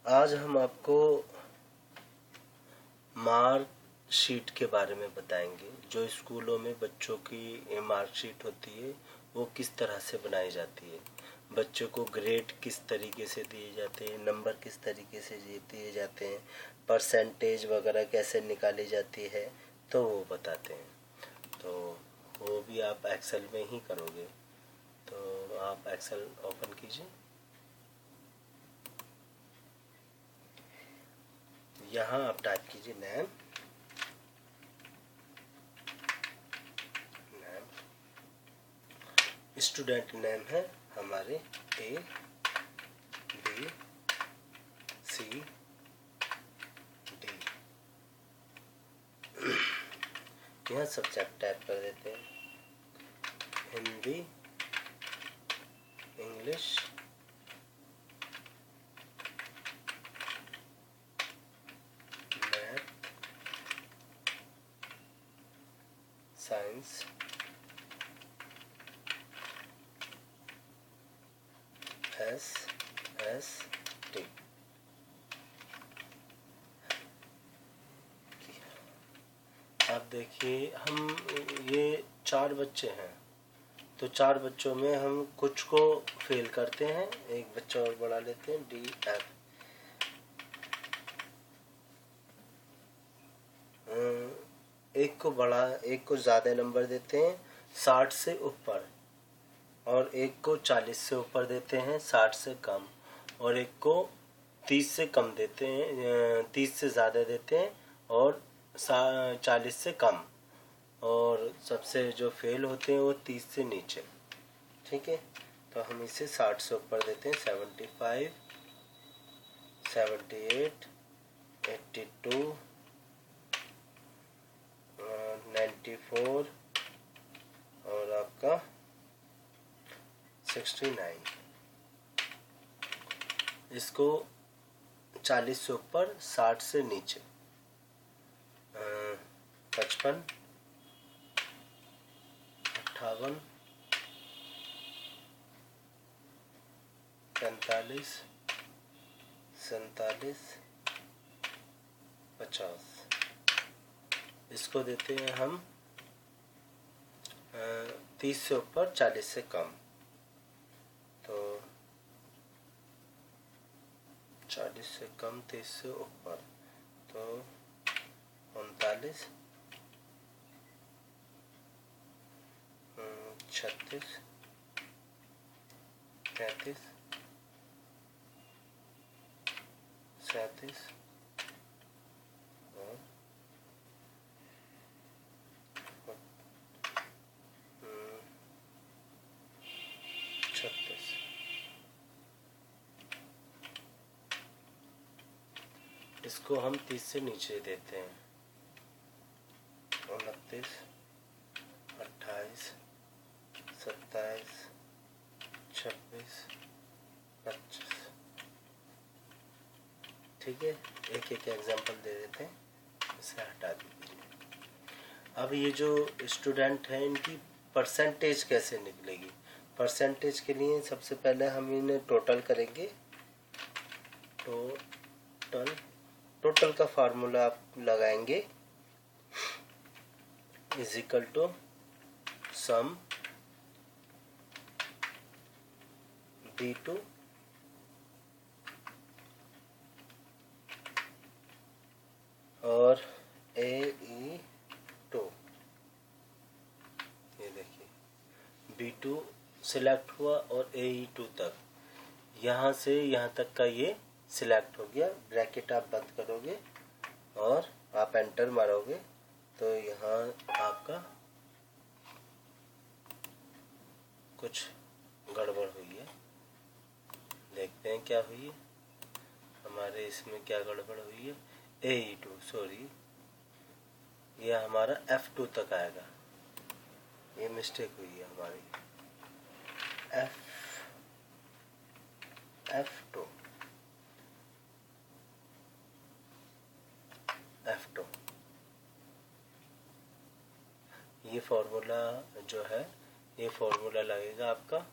आज हम आपको मार्कशीट के बारे में बताएंगे। जो स्कूलों में बच्चों की मार्कशीट होती है वो किस तरह से बनाई जाती है, बच्चों को ग्रेड किस तरीके से दिए जाते हैं, नंबर किस तरीके से दिए जाते हैं, परसेंटेज वगैरह कैसे निकाली जाती है, तो वो बताते हैं। तो वो भी आप एक्सेल में ही करोगे। तो आप एक्सेल ओपन कीजिए। यहाँ आप टाइप कीजिए नेम, स्टूडेंट नेम है हमारे A B C D। यहाँ सब्जेक्ट टाइप कर देते हैं, Hindi, English, math, science, SST। अब देखिए, हम ये 4 बच्चे हैं, तो 4 बच्चों में हम कुछ को फेल करते हैं, एक बच्चा और बढ़ा लेते हैं DF। एक को ज़्यादा नंबर देते हैं 60 से ऊपर, और एक को 40 से ऊपर देते हैं 60 से कम, और एक को 30 से कम देते हैं, 30 से ज़्यादा देते हैं और 40 से कम, और सबसे जो फेल होते हैं वो 30 से नीचे। ठीक है, तो हम इसे 60 से ऊपर देते हैं 75, 78, 82, 94 और आपका 69। इसको 40 से ऊपर, 60 से नीचे 55, 58, 45, 47, 50। इसको देते हैं हम 30 से ऊपर, 40 से कम, तो 40 से कम, 30 से ऊपर, तो 39, 36, 33, 37 और 36। इसको हम 30 से नीचे देते हैं 29, 28, 27, 26, 25। ठीक है, एक एक एग्जांपल दे देते हैं, इसे हटा दीजिए। अब ये जो स्टूडेंट हैं इनकी परसेंटेज कैसे निकलेगी? परसेंटेज के लिए सबसे पहले हम इन्हें टोटल करेंगे। टोटल का फार्मूला आप लगाएंगे, is equal to some B2 और AE2। ये देखिए, B2 सिलेक्ट हुआ और AE2 तक, यहाँ से यहाँ तक का ये सिलेक्ट हो गया। ब्रैकेट आप बंद करोगे और आप एंटर मारोगे तो यहाँ आपका कुछ गड़बड़ हुई है। देखते हैं क्या हुई है हमारे इसमें, क्या गड़बड़ हुई है। AE2 सॉरी, यह हमारा F2 तक आएगा, ये मिस्टेक हुई है हमारी। F2 ये फॉर्मूला जो है, ये फॉर्मूला लगेगा आपका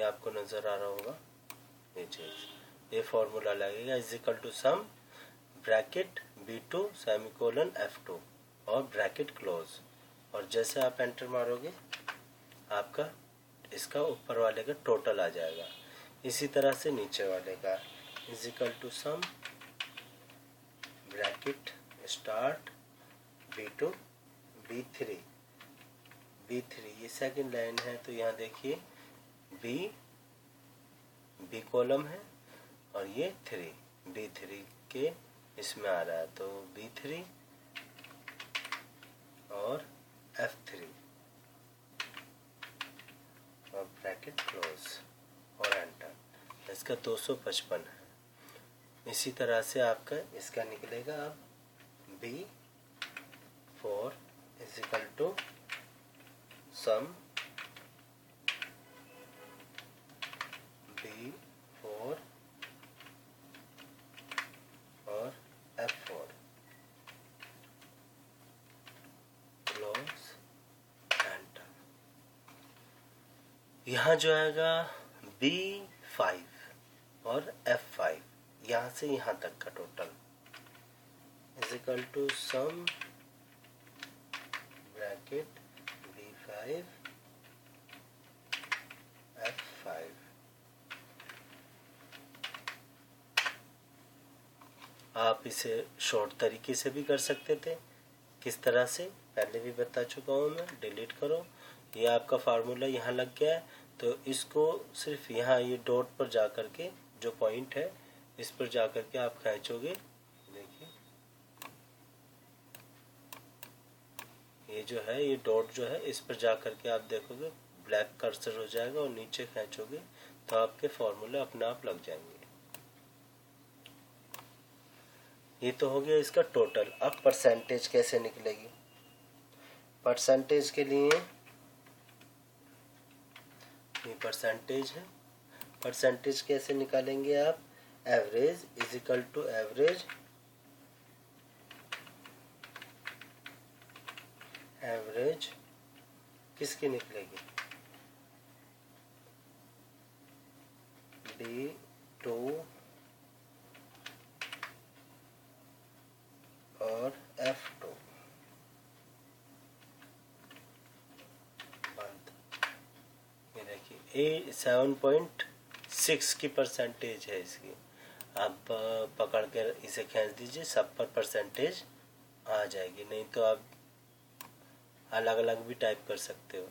आपको नज़र आ रहा होगा ये चीज़, ये फॉर्मूला लगेगा is equal to sum bracket B2 semicolon F2 और ब्रैकेट क्लोज, और जैसे आप एंटर मारोगे आपका इसका ऊपर वाले का टोटल आ जाएगा। इसी तरह से नीचे वाले का is equal to sum bracket start B2 B3 ये सेकंड लाइन है, तो यहाँ देखिए बी कॉलम है और ये B3 के इसमें आ रहा है, तो B3 और F3 और ब्रैकेट क्लोज और एंटर। इसका 255 है। इसी तरह से आपका इसका निकलेगा अब B4 is equal to some B4 और F4 क्लोज एंटर। यहाँ जो आएगा B5 और F5, यहाँ से यहाँ तक का total is equal to sum bracket B5 F5। आप इसे शॉर्ट तरीके से भी कर सकते थे, किस तरह से पहले भी बता चुका हूँ मैं। डिलीट करो, ये आपका फार्मूला यहाँ लग गया है, तो इसको सिर्फ यहाँ ये डॉट पर जा कर के जो पॉइंट है इस पर जा कर के आप खींचोगे, देखिए ये जो है ये डॉट जो है इस पर जा कर के आप देखोगे ब्लैक कर्सर हो जाएगा और नीचे खींचोगे तो आपके फॉर्मूले अपने आप लग जाएंगे। ये तो हो गया इसका टोटल। अब परसेंटेज कैसे निकलेगी? परसेंटेज के लिए ये परसेंटेज है, परसेंटेज कैसे निकालेंगे आप? Average is equal to average किसकी निकलेगी? B2 और F2 बंद। ये देखिए 7.6 की परसेंटेज है इसकी। आप पकड़ कर इसे खींच दीजिए, सब पर परसेंटेज आ जाएगी। नहीं तो आप अलग अलग भी टाइप कर सकते हो,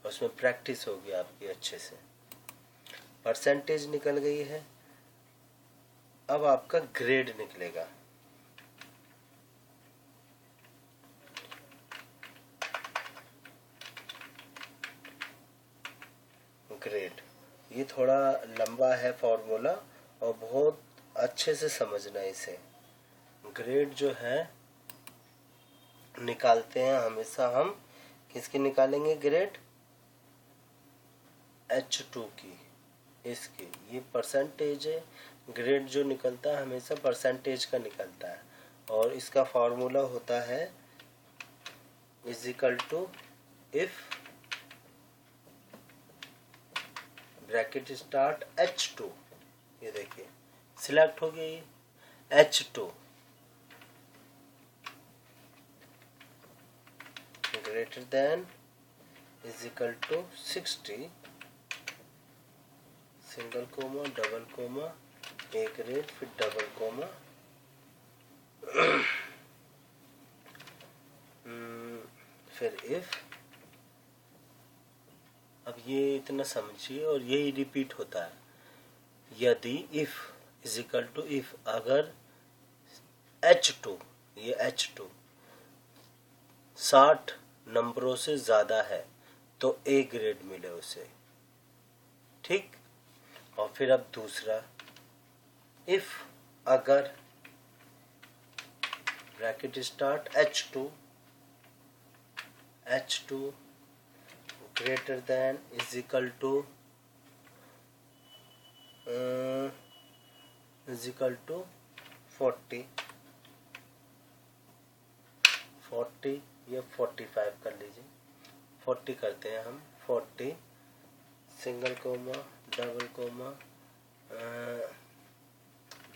उसमें प्रैक्टिस होगी आपकी अच्छे से। परसेंटेज निकल गई है। अब आपका ग्रेड निकलेगा। ग्रेड ये थोड़ा लंबा है फॉर्मूला और बहुत अच्छे से समझना इसे। ग्रेड जो है निकालते हैं हमेशा हम, किसकी निकालेंगे ग्रेड? H2 की, इसकी। ये परसेंटेज है, ग्रेड जो निकलता है हमेशा परसेंटेज का निकलता है और इसका फॉर्मूला होता है is equal to if bracket start H2। ये देखिए सिलेक्ट हो गया ये H2 greater than is equal to 60 single comma double comma एक ग्रेड फिर डबल कोमा फिर इफ। अब ये इतना समझिए और यही रिपीट होता है। यदि if is equal to if, अगर H2 ये H2 60 नंबरों से ज्यादा है तो A ग्रेड मिले उसे, ठीक। और फिर अब दूसरा, इफ अगर bracket start H2 greater than is equal to 40 या 45 कर लीजिए, 40 करते हैं हम। 40 single comma, double comma,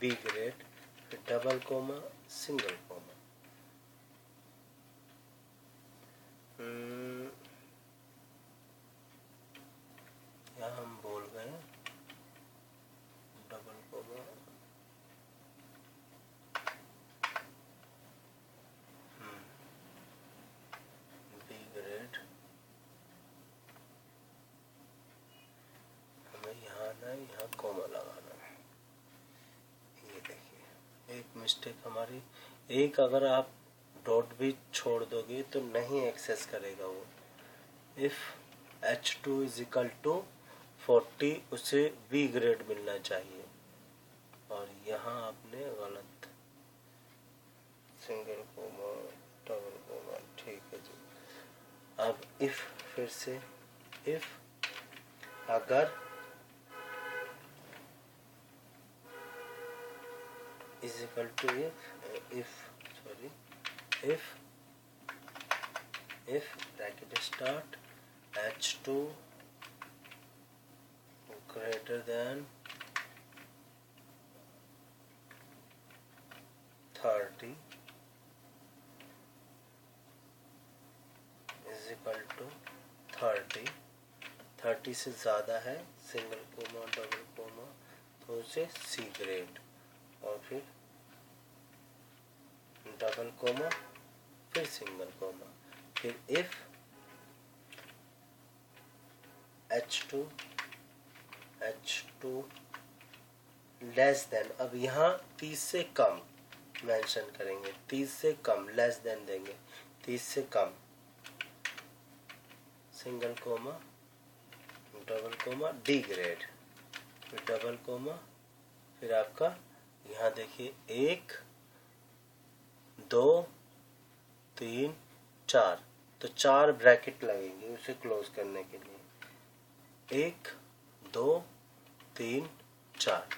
B grade, फिर डबल कोमा, सिंगल कोमा। यहाँ हम बोल गए डबल कोमा, बी ग्रेड, हमें यहाँ ना यहाँ कोमा लगाना है। ये देखिए एक मिस्टेक हमारी, एक अगर आप डॉट भी छोड़ दोगे तो नहीं एक्सेस करेगा वो। If H2 is equal to 40, उसे बी ग्रेड मिलना चाहिए, और यहाँ आपने गलत, सिंगल कोमा, डबल कोमा, ठीक है जी। अब इफ, फिर से इफ अगर is equal to if bracket start H2 greater than 30 is equal to 30 से ज़्यादा है, सिंगल कोमा, डबल कोमा, तो उसे सी ग्रेड, और फिर डबल कोमा, फिर सिंगल कोमा, फिर इफ H2 लेस देन, अब यहाँ 30 से कम मेंशन करेंगे, 30 से कम, लेस देन देंगे 30 से कम, single comma, double comma, D grade, फिर डबल कोमा, फिर आपका यहाँ देखिए 1 2 3 4, तो 4 ब्रैकेट लगेंगे उसे क्लोज करने के लिए, 1 2 3 4।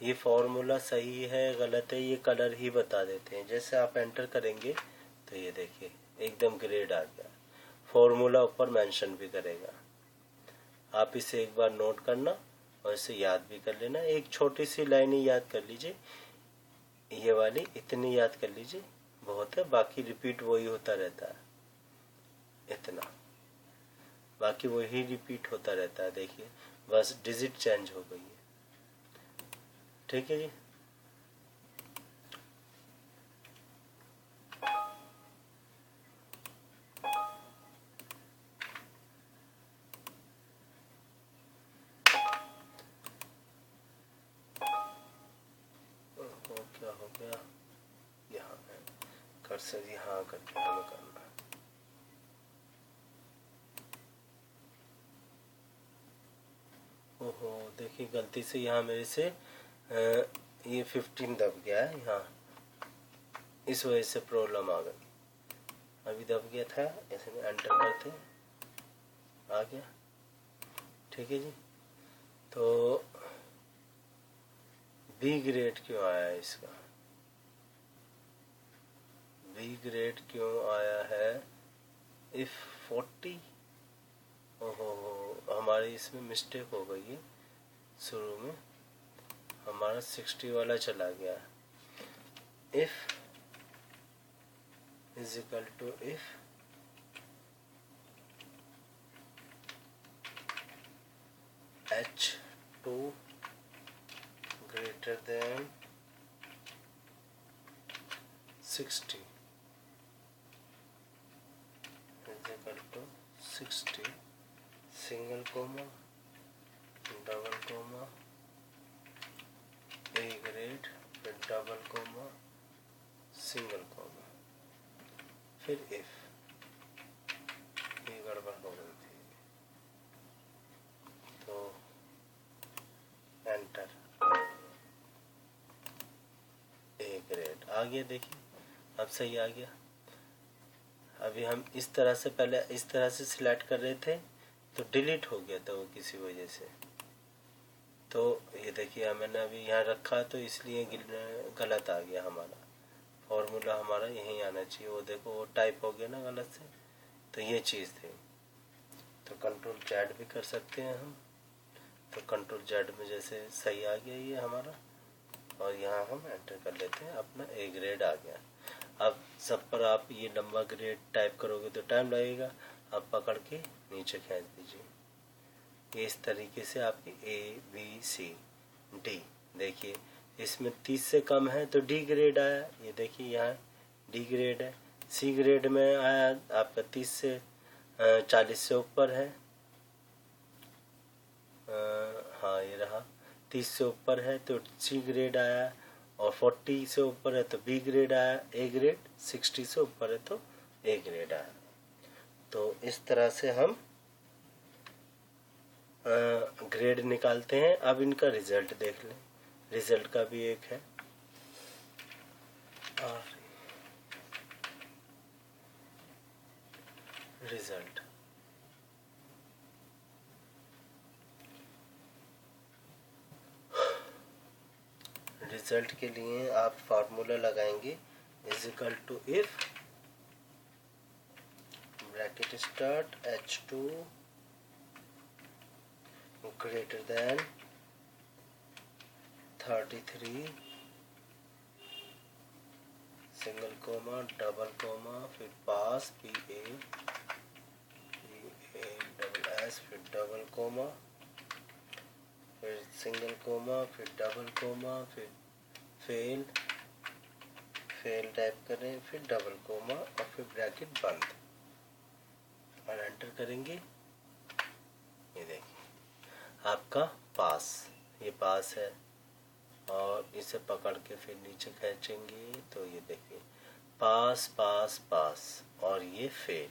ये फॉर्मूला सही है गलत है ये कलर ही बता देते हैं। जैसे आप एंटर करेंगे तो ये देखिए एकदम ग्रेड आ गया, फॉर्मूला ऊपर मेंशन भी करेगा। आप इसे एक बार नोट करना और इसे याद भी कर लेना। एक छोटी सी लाइन ही याद कर लीजिए, ये वाली इतनी याद कर लीजिए, बहुत है, बाकी रिपीट वही होता रहता है, इतना बाकी वही रिपीट होता रहता है। देखिए बस डिजिट चेंज हो गई है, ठीक है जी। क्या हो गया, यहाँ है कर्सर, यहाँ करके हमें करना है। ओहो देखिए गलती से यहाँ मेरे से ये 15 दब गया है यहाँ, इस वजह से प्रॉब्लम आ गई। अभी दब गया था, ऐसे में एंटर करते आ गया, ठीक है जी। तो बी ग्रेड क्यों आया है इसका, बी ग्रेड क्यों आया है, इफ 40, ओहो हमारी इसमें मिस्टेक हो गई है, शुरू में हमारा 60 वाला चला गया। If is equal to if H2 greater than 60 is equal to 60, single comma, double comma, A grade, फिर डबल कोमा, सिंगल कोमा, फिर इफ, ये गड़बड़ हो गई थी तो एंटर, ए ग्रेड आ गया। देखिए अब सही आ गया। अभी हम इस तरह से, पहले इस तरह से सिलेक्ट कर रहे थे तो डिलीट हो गया था वो किसी वजह से। तो ये देखिए मैंने अभी यहाँ रखा तो इसलिए गलत आ गया, हमारा फॉर्मूला हमारा यहीं आना चाहिए। वो देखो वो टाइप हो गया ना गलत से, तो ये चीज़ थी। तो कंट्रोल जेड भी कर सकते हैं हम। तो कंट्रोल जेड में जैसे सही आ गया ये हमारा, और यहाँ हम एंटर कर लेते हैं, अपना ए ग्रेड आ गया। अब सब पर आप ये लंबा ग्रेड टाइप करोगे तो टाइम लगेगा, आप पकड़ के नीचे खींच दीजिए। इस तरीके से आपकी ABCD, देखिए इसमें 30 से कम है तो डी ग्रेड आया, ये देखिए यहाँ डी ग्रेड है। सी ग्रेड में आया आपका 30 से 40 से ऊपर है, हाँ ये रहा 30 से ऊपर है तो सी ग्रेड आया, और 40 से ऊपर है तो बी ग्रेड आया, ए ग्रेड 60 से ऊपर है तो ए ग्रेड आया। तो इस तरह से हम ग्रेड निकालते हैं। अब इनका रिजल्ट देख लें, रिजल्ट का भी एक है रिजल्ट। रिजल्ट के लिए आप फार्मूला लगाएंगे is equal to if bracket start H2 greater than 33 single comma double comma फिर पास PA डबल S फिर डबल कोमा फिर सिंगल कोमा फिर डबल कोमा फिर फेल टाइप करें फिर डबल कोमा और फिर ब्रैकेट बंद और एंटर करेंगे। ये देखिए आपका पास, ये पास है, और इसे पकड़ के फिर नीचे खींचेंगे तो ये देखिए पास पास पास, और ये फेल।